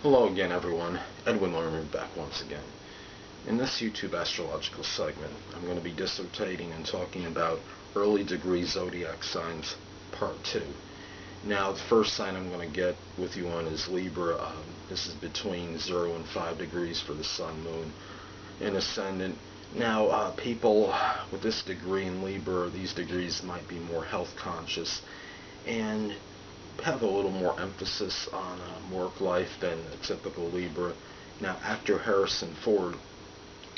Hello again, everyone. Edwin Learnard back once again. In this YouTube astrological segment, I'm going to be dissertating and talking about early degree zodiac signs, part 2. Now, the first sign I'm going to get with you on is Libra. This is between 0 and 5 degrees for the sun, moon, and ascendant. Now, people with this degree in Libra, these degrees might be more health conscious and have a little more emphasis on work life than a typical Libra. Now, actor Harrison Ford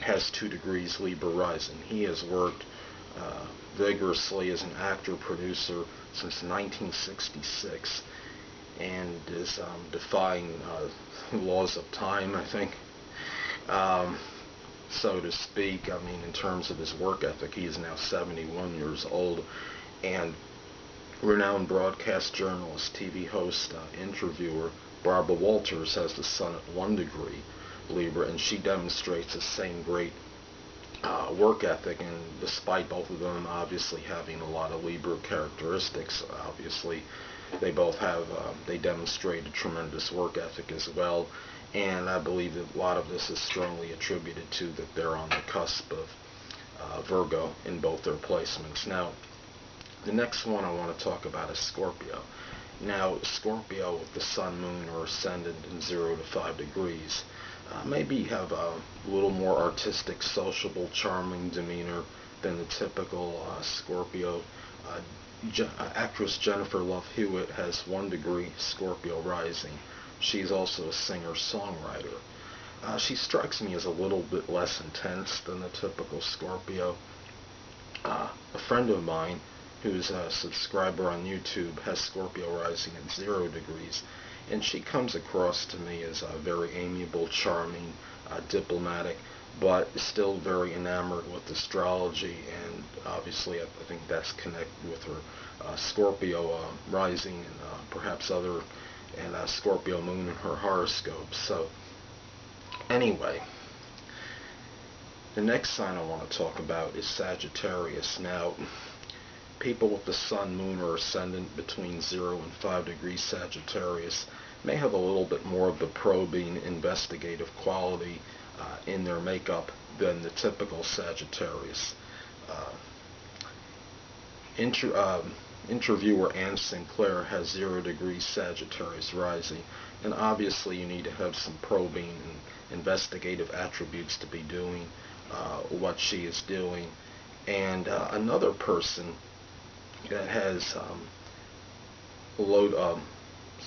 has 2 degrees Libra rising. He has worked vigorously as an actor producer since 1966 and is defying laws of time, I think, so to speak. I mean, in terms of his work ethic, he is now 71 years old, and renowned broadcast journalist, TV host, interviewer Barbara Walters has the sun at 1 degree Libra, and she demonstrates the same great work ethic. And despite both of them obviously having a lot of Libra characteristics, obviously they both have they demonstrate a tremendous work ethic as well. And I believe that a lot of this is strongly attributed to that they're on the cusp of Virgo in both their placements. Now, the next one I want to talk about is Scorpio. Now, Scorpio with the sun, moon, or ascendant in 0 to 5 degrees maybe have a little more artistic, sociable, charming demeanor than the typical Scorpio. Actress Jennifer Love Hewitt has 1 degree Scorpio rising. She's also a singer-songwriter. She strikes me as a little bit less intense than the typical Scorpio. A friend of mine who's a subscriber on YouTube has Scorpio rising at 0 degrees, and she comes across to me as very amiable, charming, diplomatic, but still very enamored with astrology, and obviously I think that's connected with her Scorpio rising and perhaps other, and Scorpio moon in her horoscope. So anyway, the next sign I want to talk about is Sagittarius. Now, people with the sun, moon, or ascendant between 0 and 5 degrees Sagittarius may have a little bit more of the probing, investigative quality in their makeup than the typical Sagittarius. Interviewer Ann Sinclair has 0 degrees Sagittarius rising, and obviously you need to have some probing and investigative attributes to be doing what she is doing. And another person that has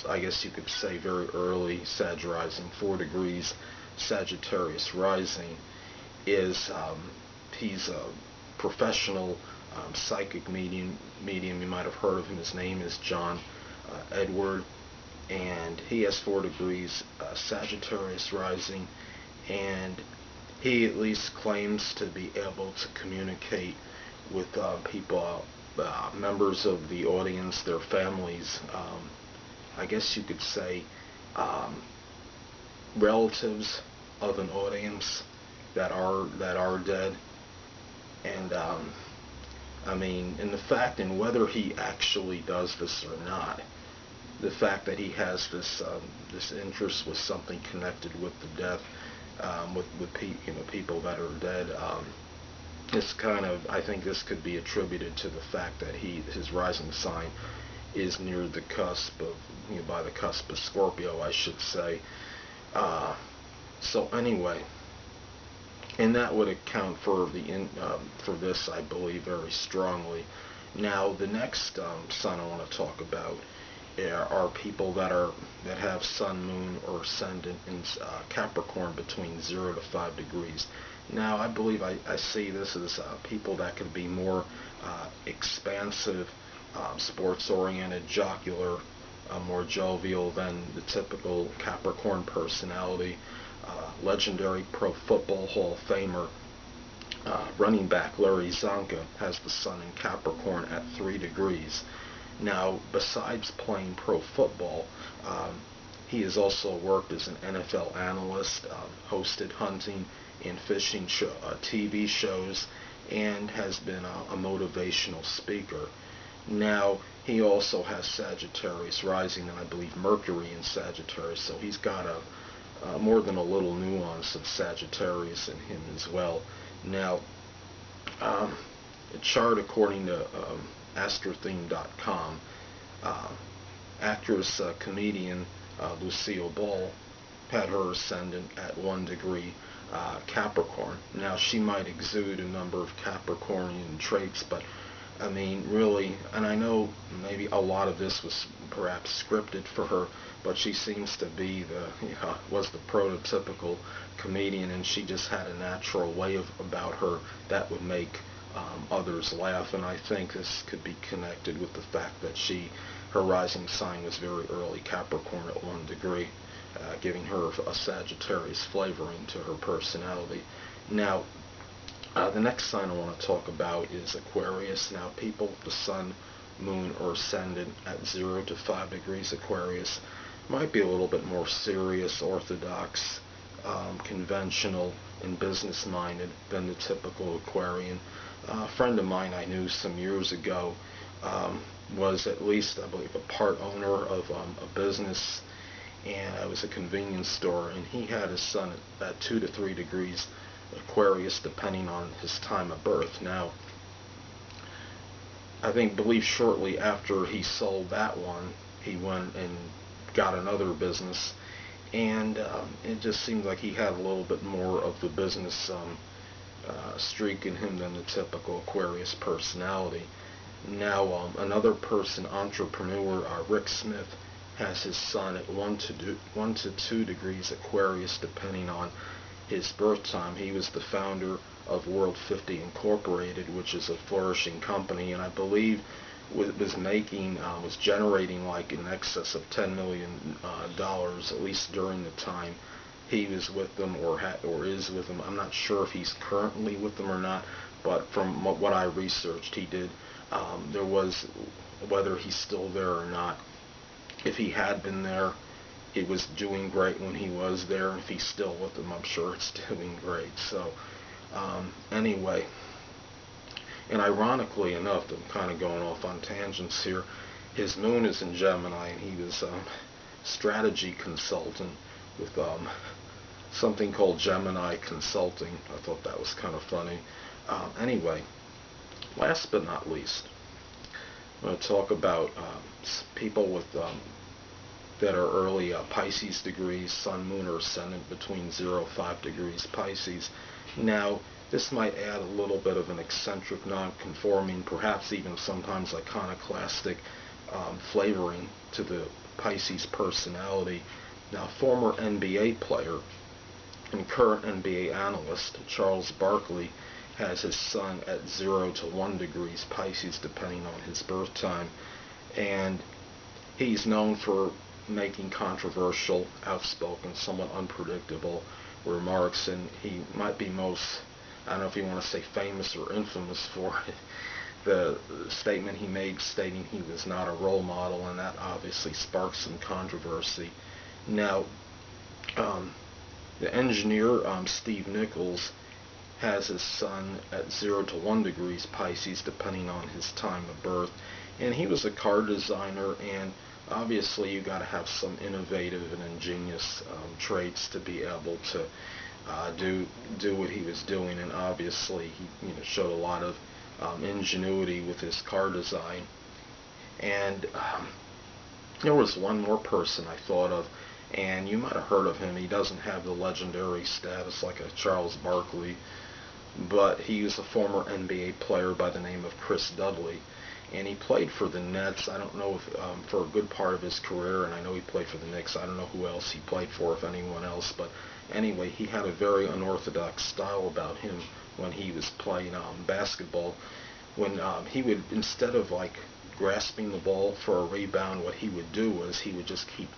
I guess you could say very early Sag rising, 4 degrees Sagittarius rising, is he's a professional psychic medium. You might have heard of him. His name is John Edward, and he has 4 degrees Sagittarius rising, and he at least claims to be able to communicate with people, members of the audience, their families, I guess you could say relatives of an audience that are dead. And I mean, and the fact, and whether he actually does this or not, the fact that he has this this interest with something connected with the death, with people that are dead. It's kind of, I think this could be attributed to the fact that his rising sign is near the cusp of, by the cusp of Scorpio, I should say. So anyway, and that would account for for this, I believe, very strongly. Now, the next sign I want to talk about are people that have sun, moon, or ascendant in Capricorn between 0 to 5 degrees. Now, I believe I see this as people that can be more expansive, sports-oriented, jocular, more jovial than the typical Capricorn personality. Legendary Pro Football Hall of Famer running back Larry Zonka has the sun in Capricorn at 3 degrees. Now, besides playing pro football, he has also worked as an NFL analyst, hosted hunting and fishing TV shows, and has been a motivational speaker. Now, he also has Sagittarius rising, and I believe Mercury in Sagittarius, so he's got more than a little nuance of Sagittarius in him as well. Now, a chart according to astrotheme.com, actress, comedian Lucille Ball had her ascendant at 1 degree Capricorn. Now, she might exude a number of Capricornian traits, but I mean, really, and I know maybe a lot of this was perhaps scripted for her, but she seems to be was the prototypical comedian, and she just had a natural way about her that would make others laugh. And I think this could be connected with the fact that her rising sign was very early Capricorn at 1 degree, giving her a Sagittarius flavoring to her personality. Now, the next sign I want to talk about is Aquarius. Now, people with the sun, moon, or ascendant at 0 to 5 degrees Aquarius might be a little bit more serious, orthodox, conventional, and business-minded than the typical Aquarian. A friend of mine I knew some years ago was at least, I believe, a part owner of a business, and it was a convenience store, and he had his sun at 2 to 3 degrees Aquarius, depending on his time of birth. Now, I believe shortly after he sold that one, he went and got another business, and it just seemed like he had a little bit more of the business streak in him than the typical Aquarius personality. Now, another person, entrepreneur, Rick Smith, has his sun at 1 to 2 degrees Aquarius, depending on his birth time. He was the founder of World 50 Incorporated, which is a flourishing company, and I believe was generating like in excess of $10 million, at least during the time he was with them or is with them. I'm not sure if he's currently with them or not, but from what I researched, he did. There was, whether he's still there or not, if he had been there, it was doing great when he was there, and if he's still with them, I'm sure it's doing great. So, anyway, and ironically enough, I'm kind of going off on tangents here, his moon is in Gemini, and he was a strategy consultant with something called Gemini Consulting. I thought that was kind of funny. Anyway, last but not least, I'm going to talk about people with that are early Pisces degrees, sun, moon, or ascendant between 0 and 5 degrees Pisces. Now, this might add a little bit of an eccentric, non-conforming, perhaps even sometimes iconoclastic flavoring to the Pisces personality. Now, former NBA player and current NBA analyst Charles Barkley has his sun at 0 to 1 degrees Pisces, depending on his birth time, and he's known for making controversial, outspoken, somewhat unpredictable remarks, and he might be most, I don't know if you want to say famous or infamous for the statement he made stating he was not a role model, and that obviously sparked some controversy. Now, the engineer, Steve Nichols, has his sun at 0 to 1 degrees Pisces, depending on his time of birth, and he was a car designer, and obviously you got to have some innovative and ingenious traits to be able to do what he was doing, and obviously he showed a lot of ingenuity with his car design. And there was one more person I thought of, and you might have heard of him. He doesn't have the legendary status like a Charles Barkley, but he was a former NBA player by the name of Chris Dudley, and he played for the Nets. I don't know if for a good part of his career, and I know he played for the Knicks. I don't know who else he played for, if anyone else, but anyway, he had a very unorthodox style about him when he was playing basketball. When he would, instead of grasping the ball for a rebound, what he would do was he would just keep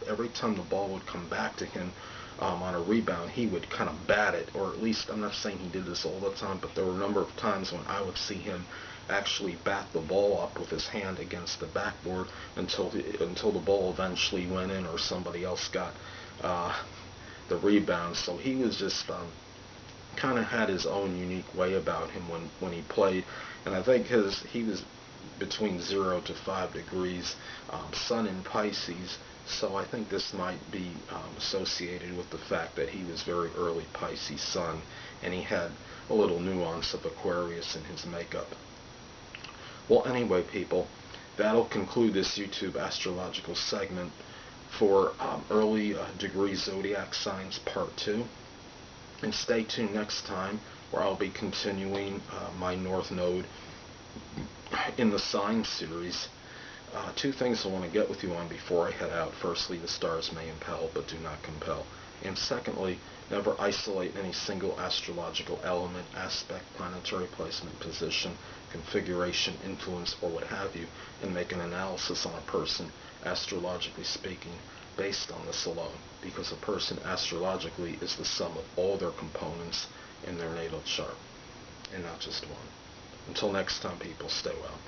every time the ball would come back to him on a rebound, he would kind of bat it, or at least, I'm not saying he did this all the time, but there were a number of times when I would see him actually bat the ball up with his hand against the backboard until the ball eventually went in or somebody else got the rebound. So he was just kind of had his own unique way about him when he played, and I think he was between 0 to 5 degrees, sun in Pisces, So I think this might be associated with the fact that he was very early Pisces sun, and he had a little nuance of Aquarius in his makeup. Well, anyway, people, that'll conclude this YouTube astrological segment for early degree zodiac signs part 2. And stay tuned next time, where I'll be continuing my North Node in the sign series. Two things I want to get with you on before I head out. Firstly, the stars may impel, but do not compel. And secondly, never isolate any single astrological element, aspect, planetary placement, position, configuration, influence, or what have you, and make an analysis on a person, astrologically speaking, based on this alone. Because a person astrologically is the sum of all their components in their natal chart, and not just one. Until next time, people, stay well.